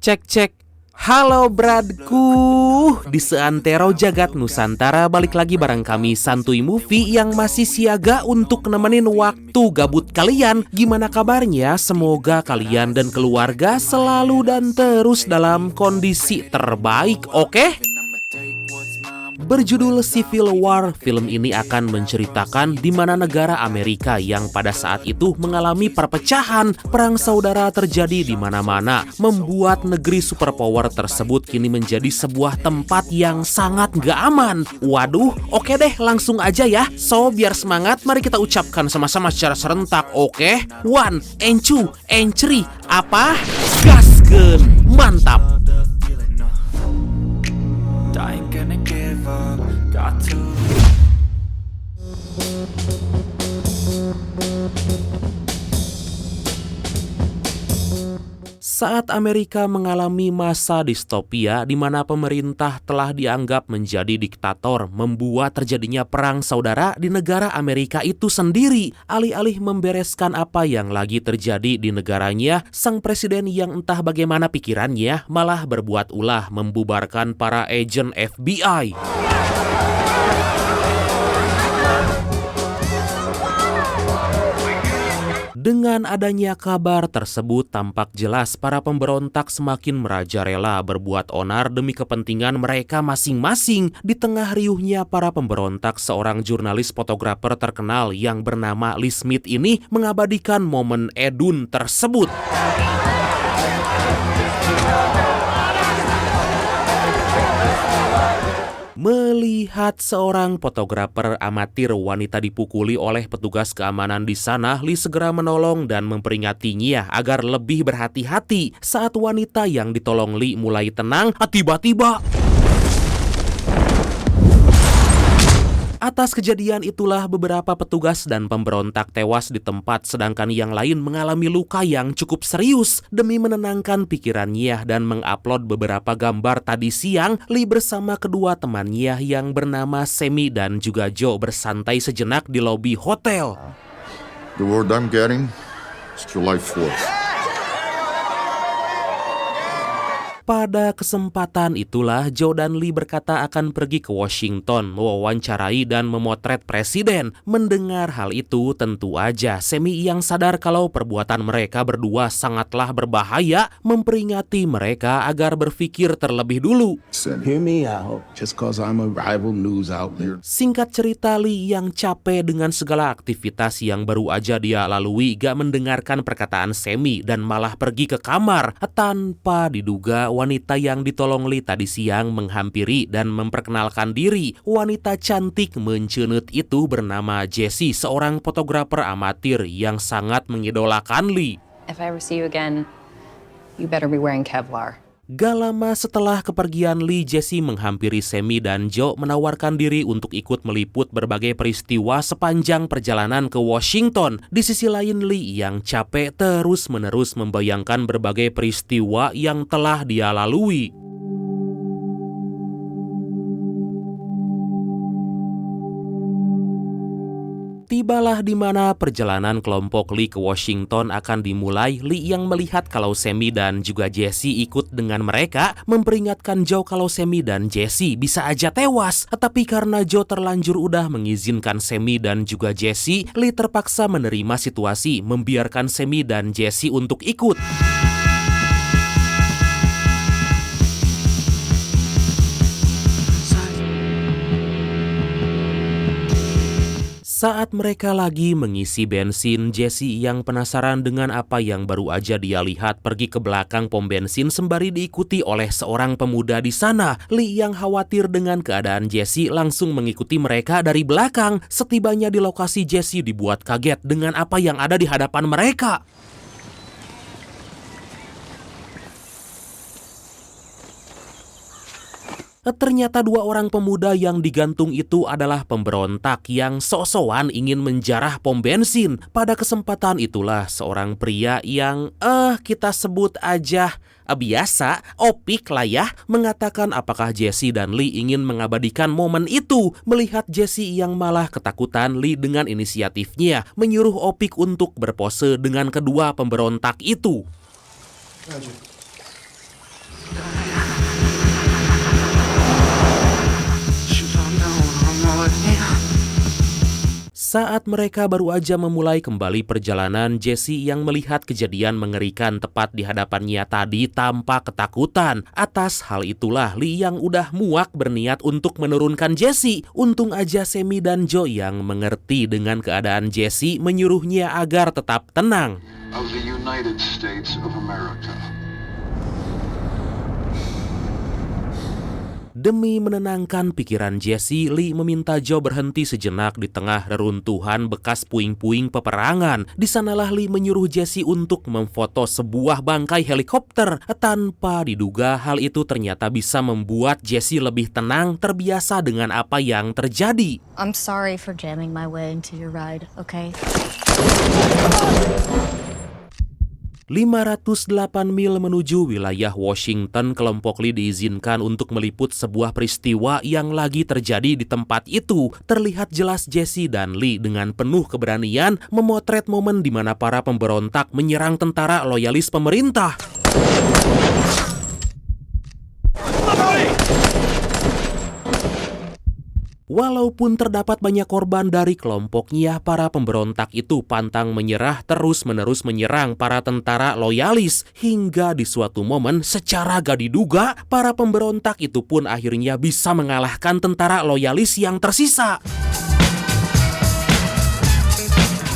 Cek cek. Halo bradku, di seantero jagat Nusantara balik lagi bareng kami Santuy Movie yang masih siaga untuk nemenin waktu gabut kalian. Gimana kabarnya? Semoga kalian dan keluarga selalu dan terus dalam kondisi terbaik, oke? Berjudul Civil War, film ini akan menceritakan di mana negara Amerika yang pada saat itu mengalami perpecahan, perang saudara terjadi di mana-mana, membuat negeri superpower tersebut kini menjadi sebuah tempat yang sangat gak aman. Waduh, oke deh, langsung aja ya. So, biar semangat, mari kita ucapkan sama-sama secara serentak, oke? 1, and 2, and 3, apa? Gaskeun, mantap! Saat Amerika mengalami masa distopia di mana pemerintah telah dianggap menjadi diktator, membuat terjadinya perang saudara di negara Amerika itu sendiri. Alih-alih membereskan apa yang lagi terjadi di negaranya, sang presiden yang entah bagaimana pikirannya malah berbuat ulah membubarkan para agen FBI. Dengan adanya kabar tersebut, tampak jelas para pemberontak semakin merajalela berbuat onar demi kepentingan mereka masing-masing. Di tengah riuhnya para pemberontak, seorang jurnalis fotografer terkenal yang bernama Lee Smith ini mengabadikan momen edun tersebut. Melihat seorang fotografer amatir wanita dipukuli oleh petugas keamanan di sana, Lee segera menolong dan memperingatinya agar lebih berhati-hati. Saat wanita yang ditolong Lee mulai tenang, tiba-tiba atas kejadian itulah beberapa petugas dan pemberontak tewas di tempat, sedangkan yang lain mengalami luka yang cukup serius. Demi menenangkan pikirannya dan mengupload beberapa gambar tadi siang, Lee bersama kedua temannya yang bernama Sammy dan juga Joe bersantai sejenak di lobi hotel. The word I'm getting is July 4th. Pada kesempatan itulah Joe dan Lee berkata akan pergi ke Washington, mewawancarai dan memotret presiden. Mendengar hal itu, tentu aja Sammy yang sadar kalau perbuatan mereka berdua sangatlah berbahaya, memperingati mereka agar berpikir terlebih dulu. Hear me out, just cause I'm a rival news outlet. Singkat cerita, Lee yang capek dengan segala aktivitas yang baru aja dia lalui gak mendengarkan perkataan Sammy dan malah pergi ke kamar. Tanpa diduga, wanita yang ditolong Lee tadi siang menghampiri dan memperkenalkan diri. Wanita cantik menceunut itu bernama Jessie, seorang fotografer amatir yang sangat mengidolakan Lee. If I ever see you again, you better be wearing Kevlar. Gak lama setelah kepergian Lee, Jessie menghampiri Sammy dan Joe menawarkan diri untuk ikut meliput berbagai peristiwa sepanjang perjalanan ke Washington. Di sisi lain, Lee yang capek terus-menerus membayangkan berbagai peristiwa yang telah dia lalui. Tibalah di mana perjalanan kelompok Lee ke Washington akan dimulai. Lee yang melihat kalau Sammy dan juga Jessie ikut dengan mereka, memperingatkan Joe kalau Sammy dan Jessie bisa aja tewas. Tetapi karena Joe terlanjur udah mengizinkan Sammy dan juga Jessie, Lee terpaksa menerima situasi, membiarkan Sammy dan Jessie untuk ikut. Saat mereka lagi mengisi bensin, Jessie yang penasaran dengan apa yang baru aja dia lihat pergi ke belakang pom bensin sembari diikuti oleh seorang pemuda di sana. Lee yang khawatir dengan keadaan Jessie langsung mengikuti mereka dari belakang. Setibanya di lokasi, Jessie dibuat kaget dengan apa yang ada di hadapan mereka. Ternyata dua orang pemuda yang digantung itu adalah pemberontak yang sok-sokan ingin menjarah pom bensin. Pada kesempatan itulah seorang pria yang kita sebut aja biasa, Opik lah ya, mengatakan apakah Jessie dan Lee ingin mengabadikan momen itu. Melihat Jessie yang malah ketakutan, Lee dengan inisiatifnya menyuruh Opik untuk berpose dengan kedua pemberontak itu. Saat mereka baru aja memulai kembali perjalanan, Jesse yang melihat kejadian mengerikan tepat di hadapannya tadi tampak ketakutan. Atas hal itulah Lee yang udah muak berniat untuk menurunkan Jesse. Untung aja Sammy dan Joe yang mengerti dengan keadaan Jesse menyuruhnya agar tetap tenang. Of the United States of America. Demi menenangkan pikiran Jesse, Lee meminta Joe berhenti sejenak di tengah reruntuhan bekas puing-puing peperangan. Di sanalah Lee menyuruh Jesse untuk memfoto sebuah bangkai helikopter. Tanpa diduga, hal itu ternyata bisa membuat Jesse lebih tenang, terbiasa dengan apa yang terjadi. I'm sorry for jamming my way into your ride, okay? 508 mil menuju wilayah Washington, kelompok Lee diizinkan untuk meliput sebuah peristiwa yang lagi terjadi di tempat itu. Terlihat jelas Jesse dan Lee dengan penuh keberanian memotret momen di mana para pemberontak menyerang tentara loyalis pemerintah. Walaupun terdapat banyak korban dari kelompoknya, para pemberontak itu pantang menyerah, terus-menerus menyerang para tentara loyalis. Hingga di suatu momen, secara gak diduga, para pemberontak itu pun akhirnya bisa mengalahkan tentara loyalis yang tersisa.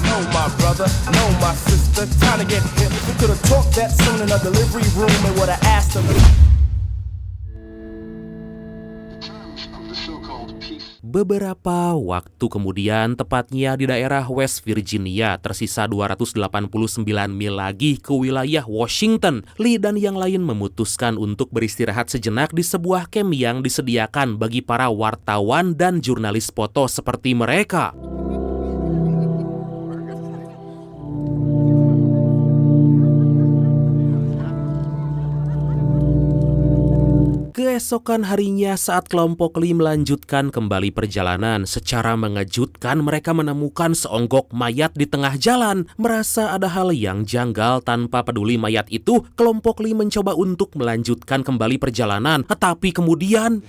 No, my brother, no, my sister, time to get hip. We could have talked that soon in a delivery room and would have asked them. Beberapa waktu kemudian, tepatnya di daerah West Virginia, tersisa 289 mil lagi ke wilayah Washington. Lee dan yang lain memutuskan untuk beristirahat sejenak di sebuah camp yang disediakan bagi para wartawan dan jurnalis foto seperti mereka. Keesokan harinya saat kelompok Lee melanjutkan kembali perjalanan, secara mengejutkan mereka menemukan seonggok mayat di tengah jalan. Merasa ada hal yang janggal, tanpa peduli mayat itu, kelompok Lee mencoba untuk melanjutkan kembali perjalanan. Tetapi kemudian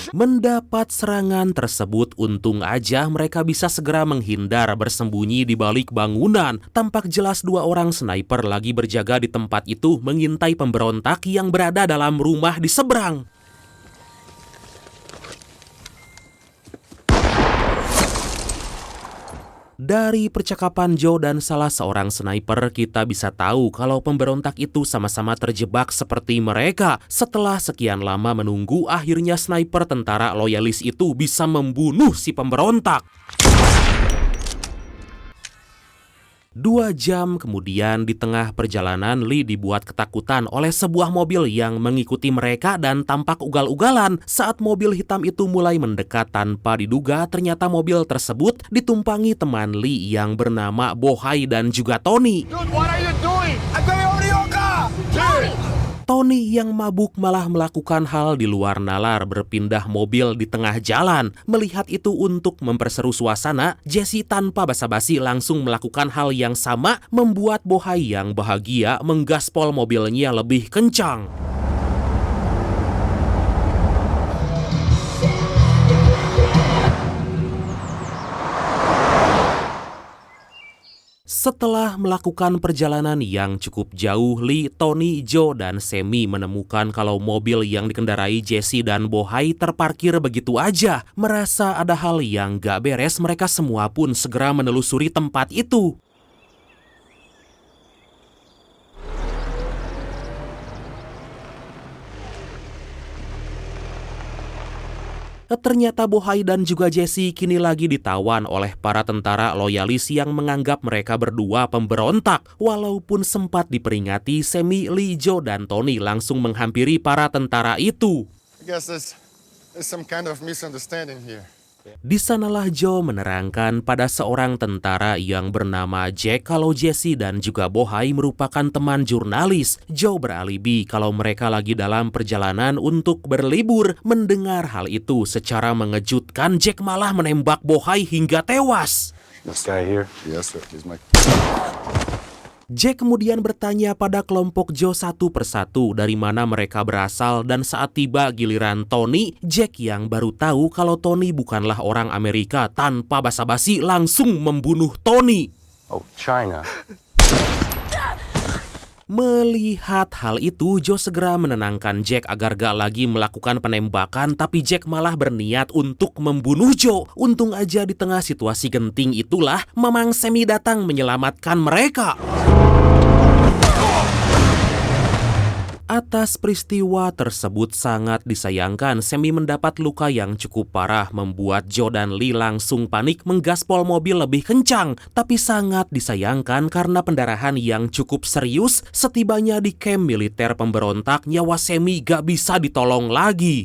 mendapat serangan tersebut. Untung aja mereka bisa segera menghindar bersembunyi di balik bangunan. Tampak jelas dua orang sniper lagi berjaga di tempat itu mengintai pemberontak yang berada dalam rumah di seberang. Dari percakapan Joe dan salah seorang sniper, kita bisa tahu kalau pemberontak itu sama-sama terjebak seperti mereka. Setelah sekian lama menunggu, akhirnya sniper tentara loyalis itu bisa membunuh si pemberontak. 2 jam kemudian, di tengah perjalanan, Lee dibuat ketakutan oleh sebuah mobil yang mengikuti mereka dan tampak ugal-ugalan. Saat mobil hitam itu mulai mendekat, tanpa diduga ternyata mobil tersebut ditumpangi teman Lee yang bernama Bohai dan juga Tony. Dude, what are you doing? I'm going over to your car! Tony yang mabuk malah melakukan hal di luar nalar, berpindah mobil di tengah jalan. Melihat itu, untuk memperseru suasana, Jesse tanpa basa-basi langsung melakukan hal yang sama, membuat Bohai yang bahagia menggaspol mobilnya lebih kencang. Setelah melakukan perjalanan yang cukup jauh, Lee, Tony, Joe, dan Sammy menemukan kalau mobil yang dikendarai Jesse dan Bohai terparkir begitu aja. Merasa ada hal yang gak beres, mereka semua pun segera menelusuri tempat itu. Ternyata Bohai dan juga Jesse kini lagi ditawan oleh para tentara loyalis yang menganggap mereka berdua pemberontak. Walaupun sempat diperingati, Sammy, Lee, Joe, dan Tony langsung menghampiri para tentara itu. I guess there's some kind of misunderstanding here. Di sanalah Joe menerangkan pada seorang tentara yang bernama Jack kalau Jesse dan juga Bohai merupakan teman jurnalis. Joe beralibi kalau mereka lagi dalam perjalanan untuk berlibur. Mendengar hal itu secara mengejutkan, Jack malah menembak Bohai hingga tewas. This guy here. Yes, sir. He's my... Jack kemudian bertanya pada kelompok Joe satu persatu dari mana mereka berasal, dan saat tiba giliran Tony, Jack yang baru tahu kalau Tony bukanlah orang Amerika, tanpa basa-basi langsung membunuh Tony. Oh, China. Melihat hal itu, Joe segera menenangkan Jack agar gak lagi melakukan penembakan, tapi Jack malah berniat untuk membunuh Joe. Untung aja di tengah situasi genting itulah Mamang Sammy datang menyelamatkan mereka. Atas peristiwa tersebut sangat disayangkan, Sammy mendapat luka yang cukup parah, membuat Joe dan Lee langsung panik menggaspol mobil lebih kencang. Tapi sangat disayangkan karena pendarahan yang cukup serius, setibanya di kamp militer pemberontak, nyawa Sammy gak bisa ditolong lagi.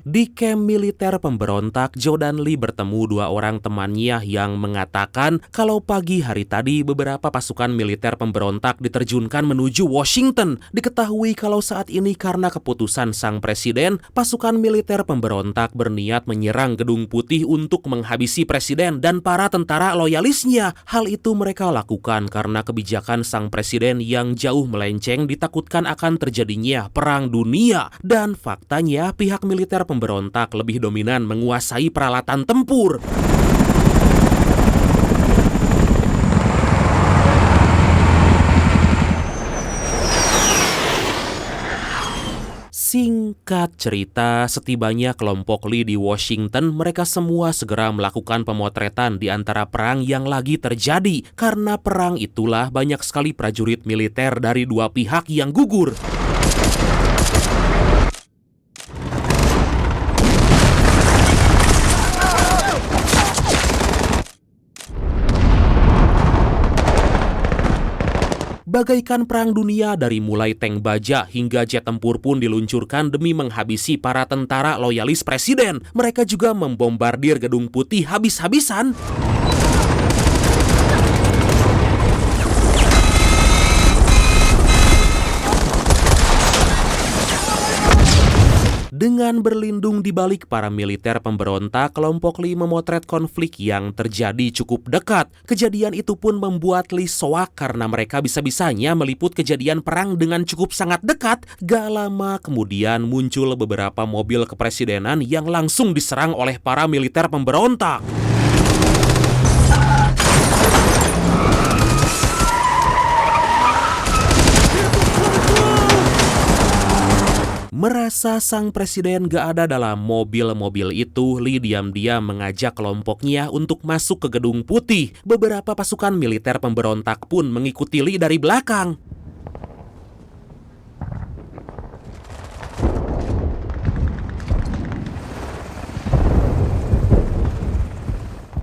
Di kamp militer pemberontak, Joe dan Lee bertemu dua orang temannya yang mengatakan kalau pagi hari tadi beberapa pasukan militer pemberontak diterjunkan menuju Washington. Diketahui kalau saat ini karena keputusan sang presiden, pasukan militer pemberontak berniat menyerang Gedung Putih untuk menghabisi presiden dan para tentara loyalisnya. Hal itu mereka lakukan karena kebijakan sang presiden yang jauh melenceng, ditakutkan akan terjadinya perang dunia. Dan faktanya pihak militer pemberontak lebih dominan menguasai peralatan tempur. Singkat cerita, setibanya kelompok Lee di Washington, mereka semua segera melakukan pemotretan di antara perang yang lagi terjadi. Karena perang itulah banyak sekali prajurit militer dari dua pihak yang gugur. Bagaikan perang dunia, dari mulai tank baja hingga jet tempur pun diluncurkan demi menghabisi para tentara loyalis presiden. Mereka juga membombardir Gedung Putih habis-habisan. Dengan berlindung di balik para militer pemberontak, kelompok Lee memotret konflik yang terjadi cukup dekat. Kejadian itu pun membuat Lee soak karena mereka bisa-bisanya meliput kejadian perang dengan cukup sangat dekat. Gak lama kemudian muncul beberapa mobil kepresidenan yang langsung diserang oleh para militer pemberontak. Merasa sang presiden gak ada dalam mobil-mobil itu, Lee diam-diam mengajak kelompoknya untuk masuk ke Gedung Putih. Beberapa pasukan militer pemberontak pun mengikuti Lee dari belakang.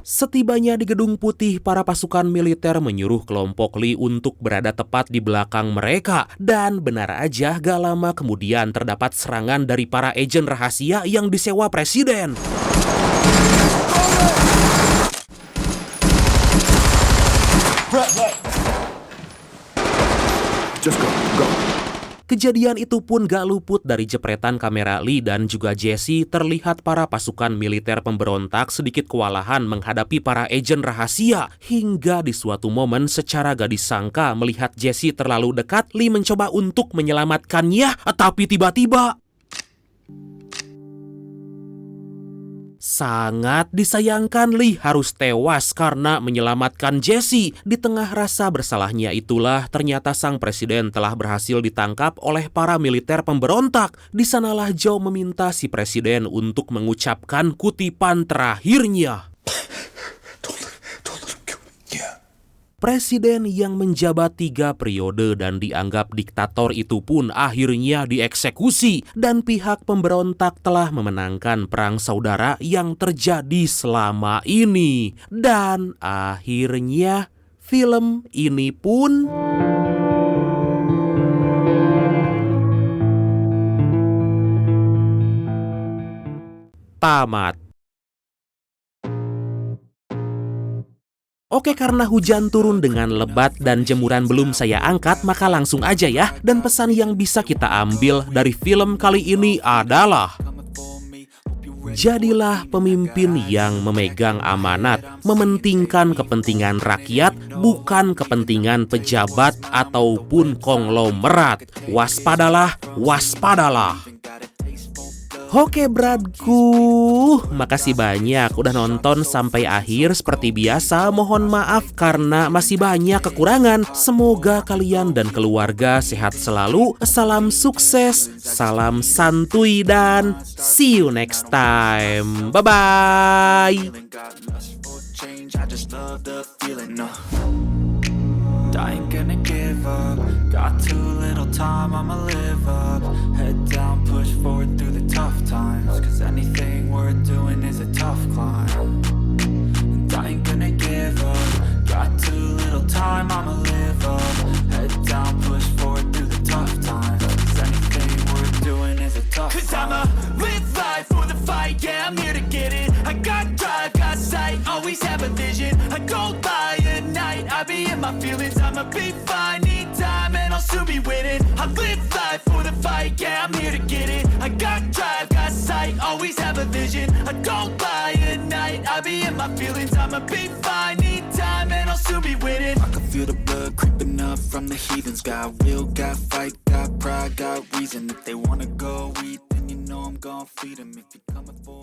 Setibanya di Gedung Putih, para pasukan militer menyuruh kelompok Lee untuk berada tepat di belakang mereka. Dan benar aja, gak lama kemudian terdapat serangan dari para agen rahasia yang disewa presiden. Just go. Kejadian itu pun gak luput dari jepretan kamera Lee dan juga Jesse. Terlihat para pasukan militer pemberontak sedikit kewalahan menghadapi para agen rahasia. Hingga di suatu momen secara gak disangka melihat Jesse terlalu dekat, Lee mencoba untuk menyelamatkannya. Tapi tiba-tiba sangat disayangkan, Lee harus tewas karena menyelamatkan Jesse. Di tengah rasa bersalahnya itulah ternyata sang presiden telah berhasil ditangkap oleh para militer pemberontak. Di sanalah Joe meminta si presiden untuk mengucapkan kutipan terakhirnya. Presiden yang menjabat 3 periode dan dianggap diktator itu pun akhirnya dieksekusi, dan pihak pemberontak telah memenangkan perang saudara yang terjadi selama ini. Dan akhirnya film ini pun tamat. Oke, karena hujan turun dengan lebat dan jemuran belum saya angkat, maka langsung aja ya. Dan pesan yang bisa kita ambil dari film kali ini adalah Jadilah pemimpin yang memegang amanat, mementingkan kepentingan rakyat, bukan kepentingan pejabat ataupun konglomerat. Waspadalah, waspadalah. Oke bradku, makasih banyak udah nonton sampai akhir. Seperti biasa mohon maaf karena masih banyak kekurangan. Semoga kalian dan keluarga sehat selalu. Salam sukses, salam santuy, dan see you next time. Bye-bye. I ain't gonna give up. Got too little time, I'ma live up. Head down, push forward through the tough times. Cause anything worth doing is a tough climb. And I ain't gonna give up. Got too little time, I'ma live up. Head down, push forward through the tough times. Cause anything worth doing is a tough climb. Cause I'ma live life for the fight, yeah, I'm here to get it. I got drive, got sight, always have a vision. I go by at night, I be in my feelings. I'ma be fine, need time, and I'll soon be winning. I live life for the fight, yeah, I'm here to get it. I got drive, got sight, always have a vision. I don't lie at night, I be in my feelings. I'ma be fine, need time, and I'll soon be winning. I can feel the blood creeping up from the heathens. Got will, got fight, got pride, got reason. If they wanna go eat, then you know I'm gon' feed them. If you're coming for